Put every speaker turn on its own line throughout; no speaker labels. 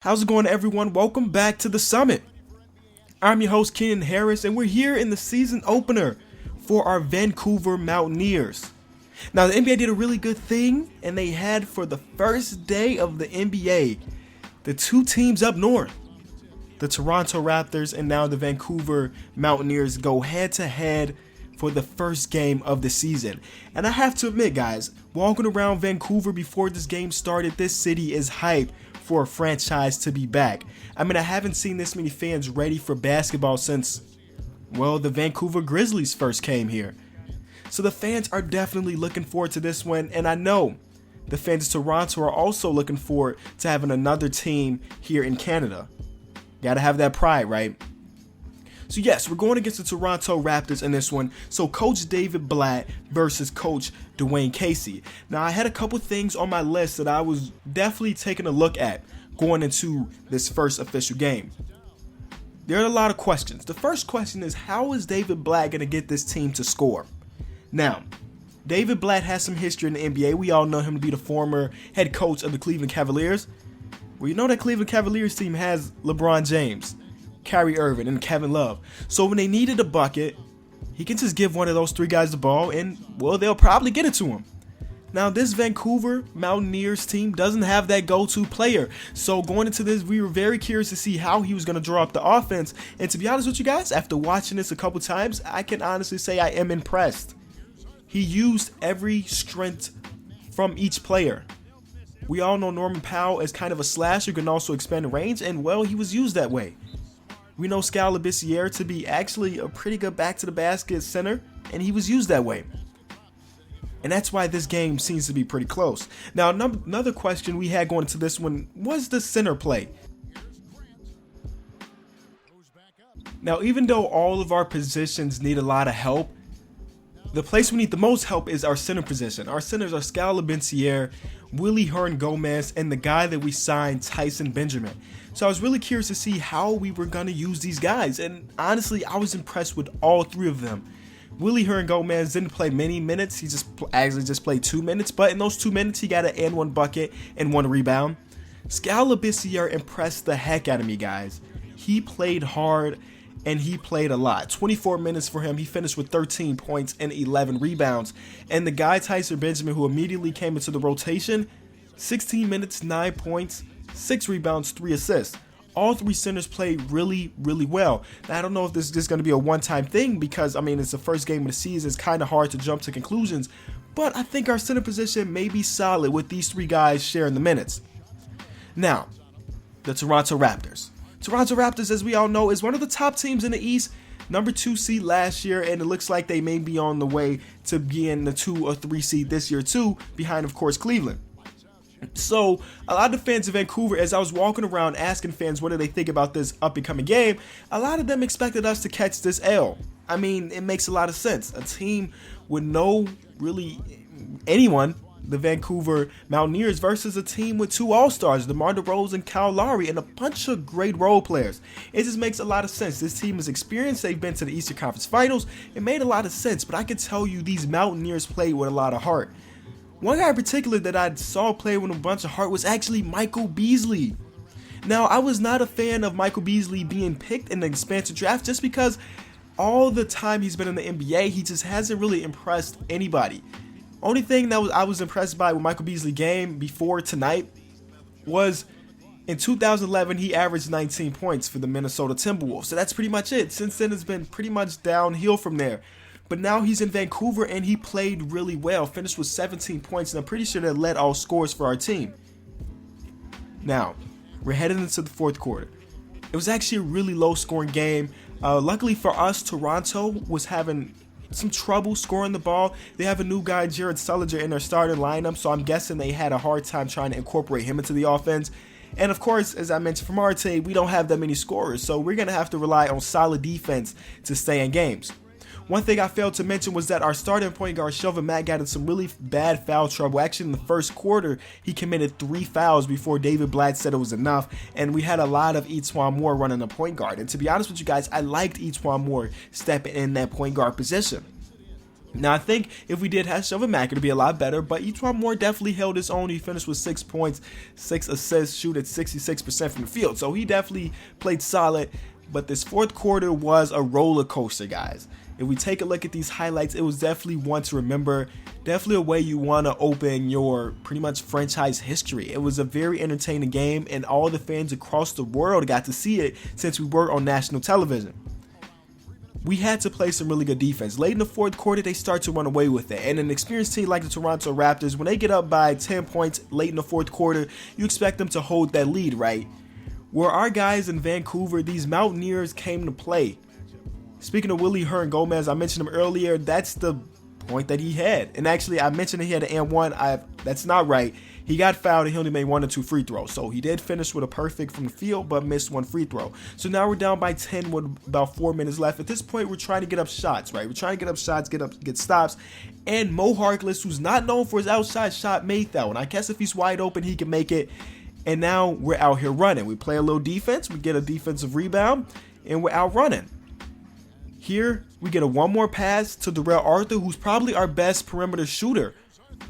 How's it going, everyone? Welcome back to the summit. I'm your host, Kenan Harris, and we're here in the season opener for our Vancouver Mountaineers. Now, the NBA did a really good thing, and they had for the first day of the NBA, the two teams up north, the Toronto Raptors and now the Vancouver Mountaineers, go head-to-head for the first game of the season. And I have to admit, guys, walking around Vancouver before this game started, this city is hyped for a franchise to be back. I mean, I haven't seen this many fans ready for basketball since, well, the Vancouver Grizzlies first came here. So the fans are definitely looking forward to this one, and I know the fans of Toronto are also looking forward to having another team here in Canada. Gotta have that pride, right? So yes, we're going against the Toronto Raptors in this one. So Coach David Blatt versus Coach Dwayne Casey. Now, I had a couple things on my list that I was definitely taking a look at going into this first official game. There are a lot of questions. The first question is, how is David Blatt going to get this team to score? Now, David Blatt has some history in the NBA. We all know him to be the former head coach of the Cleveland Cavaliers. Well, you know that Cleveland Cavaliers team has LeBron James, Kyrie Irving, and Kevin Love. So when they needed a bucket, he can just give one of those three guys the ball and, well, they'll probably get it to him. Now, this Vancouver Mountaineers team doesn't have that go-to player. So going into this, we were very curious to see how he was going to draw up the offense. And to be honest with you guys, after watching this a couple times, I can honestly say I am impressed. He used every strength from each player. We all know Norman Powell as kind of a slasher who can also expand the range, and, well, he was used that way. We know Skal Labissiere to be actually a pretty good back-to-the-basket center, and he was used that way. And that's why this game seems to be pretty close. Now, another question we had going into this one was the center play. Now, even though all of our positions need a lot of help, the place we need the most help is our center position. Our centers are Skal Labissiere, Willie Hernan-Gomez, and the guy that we signed, Tyson Benjamin. So I was really curious to see how we were going to use these guys, and honestly, I was impressed with all three of them. Willie Hernan-Gomez didn't play many minutes. He just played 2 minutes, but in those 2 minutes, he got an and 1 bucket and 1 rebound. Skal Labissiere impressed the heck out of me, guys. He played hard, and he played a lot. 24 minutes for him. He finished with 13 points and 11 rebounds. And the guy, Tyson Benjamin, who immediately came into the rotation, 16 minutes, 9 points, 6 rebounds, 3 assists. All three centers played really, really well. Now, I don't know if this is just going to be a one-time thing because, I mean, it's the first game of the season. It's kind of hard to jump to conclusions. But I think our center position may be solid with these three guys sharing the minutes. Now, the Toronto Raptors. Toronto Raptors, as we all know, is one of the top teams in the East. Number 2 seed last year, and it looks like they may be on the way to being the 2 or 3 seed this year too, behind, of course, Cleveland. So, a lot of the fans of Vancouver, as I was walking around asking fans what do they think about this up-and-coming game, a lot of them expected us to catch this L. I mean, it makes a lot of sense. A team with no really anyone, the Vancouver Mountaineers, versus a team with 2 All-Stars, DeMar DeRozan and Kyle Lowry, and a bunch of great role players. It just makes a lot of sense. This team is experienced. They've been to the Eastern Conference Finals. It made a lot of sense, but I can tell you these Mountaineers played with a lot of heart. One guy in particular that I saw play with a bunch of heart was actually Michael Beasley. Now, I was not a fan of Michael Beasley being picked in the expansion draft just because all the time he's been in the NBA, he just hasn't really impressed anybody. Only thing that I was impressed by with Michael Beasley's game before tonight was in 2011, he averaged 19 points for the Minnesota Timberwolves. So that's pretty much it. Since then, it's been pretty much downhill from there. But now he's in Vancouver, and he played really well. Finished with 17 points, and I'm pretty sure that led all scores for our team. Now, we're headed into the fourth quarter. It was actually a really low-scoring game. Luckily for us, Toronto was having some trouble scoring the ball. They have a new guy, Jared Sullinger, in their starting lineup, so I'm guessing they had a hard time trying to incorporate him into the offense. And of course, as I mentioned from our team, we don't have that many scorers, so we're going to have to rely on solid defense to stay in games. One thing I failed to mention was that our starting point guard, Shelvin Mack, got in some really bad foul trouble. Actually, in the first quarter, he committed 3 fouls before David Blatt said it was enough, and we had a lot of E'Twaun Moore running the point guard. And to be honest with you guys, I liked E'Twaun Moore stepping in that point guard position. Now, I think if we did have Shelvin Mack, it'd be a lot better, but E'Twaun Moore definitely held his own. He finished with 6 points, 6 assists, shoot at 66% from the field. So he definitely played solid, but this fourth quarter was a roller coaster, guys. If we take a look at these highlights, it was definitely one to remember. Definitely a way you want to open your pretty much franchise history. It was a very entertaining game, and all the fans across the world got to see it since we were on national television. We had to play some really good defense. Late in the fourth quarter, they start to run away with it. And an experienced team like the Toronto Raptors, when they get up by 10 points late in the fourth quarter, you expect them to hold that lead, right? Where our guys in Vancouver, these Mountaineers came to play. Speaking of Willie Hearn-Gomez, I mentioned him earlier. That's the point that he had. And actually, I mentioned that he had an and one. That's not right. He got fouled and he only made 1 or 2 free throws. So he did finish with a perfect from the field, but missed 1 free throw. So now we're down by 10 with about 4 minutes left. At this point, we're trying to get up shots, right? We're trying to get up shots, get stops. And Mo Harkless, who's not known for his outside shot, made that one. I guess if he's wide open, he can make it. And now we're out here running. We play a little defense. We get a defensive rebound, and we're out running. Here, we get a one more pass to Darrell Arthur, who's probably our best perimeter shooter,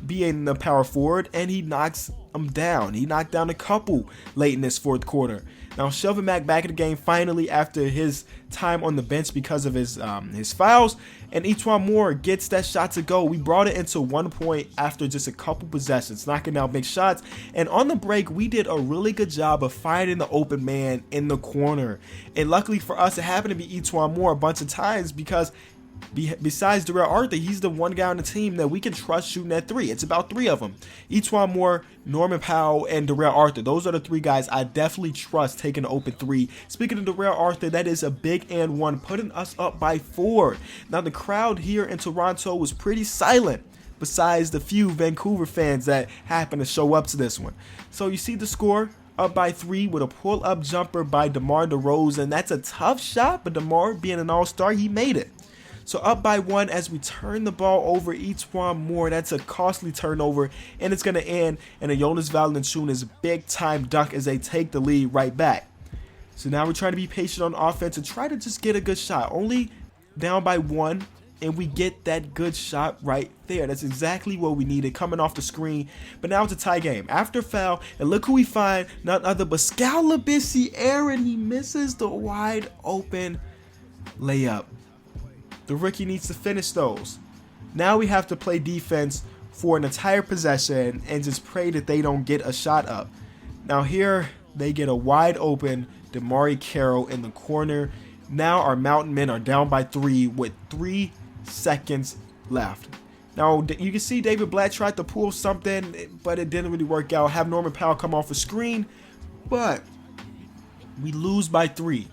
being the power forward, and he knocks him down. He knocked down a couple late in this fourth quarter. Now, Shelvin Mack back in the game finally after his time on the bench because of his fouls, and E'Twaun Moore gets that shot to go. We brought it into 1 point after just a couple possessions, knocking down big shots. And on the break, we did a really good job of finding the open man in the corner. And luckily for us, it happened to be E'Twaun Moore a bunch of times because besides Darrell Arthur, he's the one guy on the team that we can trust shooting at 3. It's about 3 of them. E'Twaun Moore, Norman Powell, and Darrell Arthur. Those are the 3 guys I definitely trust taking an open 3. Speaking of Darrell Arthur, that is a big and one, putting us up by 4. Now, the crowd here in Toronto was pretty silent, besides the few Vancouver fans that happened to show up to this one. So you see the score, up by 3 with a pull-up jumper by DeMar DeRozan. That's a tough shot, but DeMar, being an all-star, he made it. So up by 1 as we turn the ball over. E'Twaun Moore, that's a costly turnover, and it's going to end in a Jonas Valanciunas big-time dunk as they take the lead right back. So now we're trying to be patient on offense and try to just get a good shot. Only down by 1, and we get that good shot right there. That's exactly what we needed coming off the screen. But now it's a tie game. After foul, and look who we find, none other but Scalabiciere. He misses the wide open layup. The rookie needs to finish those. Now we have to play defense for an entire possession and just pray that they don't get a shot up. Now here they get a wide open DeMar Carroll in the corner. Now our Mountain Men are down by 3 with 3 seconds left. Now you can see David Blatt tried to pull something, but it didn't really work out. Have Norman Powell come off a screen, but we lose by 3.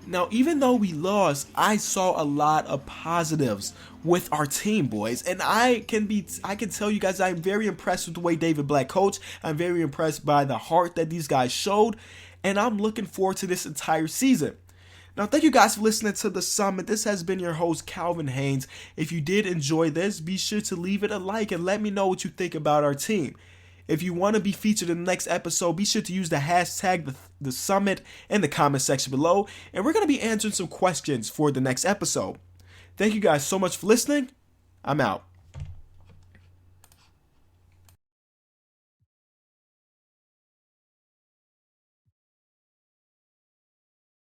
Now, even though we lost, I saw a lot of positives with our team, boys. And I can tell you guys I'm very impressed with the way David Blatt coached. I'm very impressed by the heart that these guys showed. And I'm looking forward to this entire season. Now, thank you guys for listening to The Summit. This has been your host, Calvin Haynes. If you did enjoy this, be sure to leave it a like and let me know what you think about our team. If you want to be featured in the next episode, be sure to use the hashtag the Summit in the comment section below, and we're going to be answering some questions for the next episode. Thank you guys so much for listening. I'm out.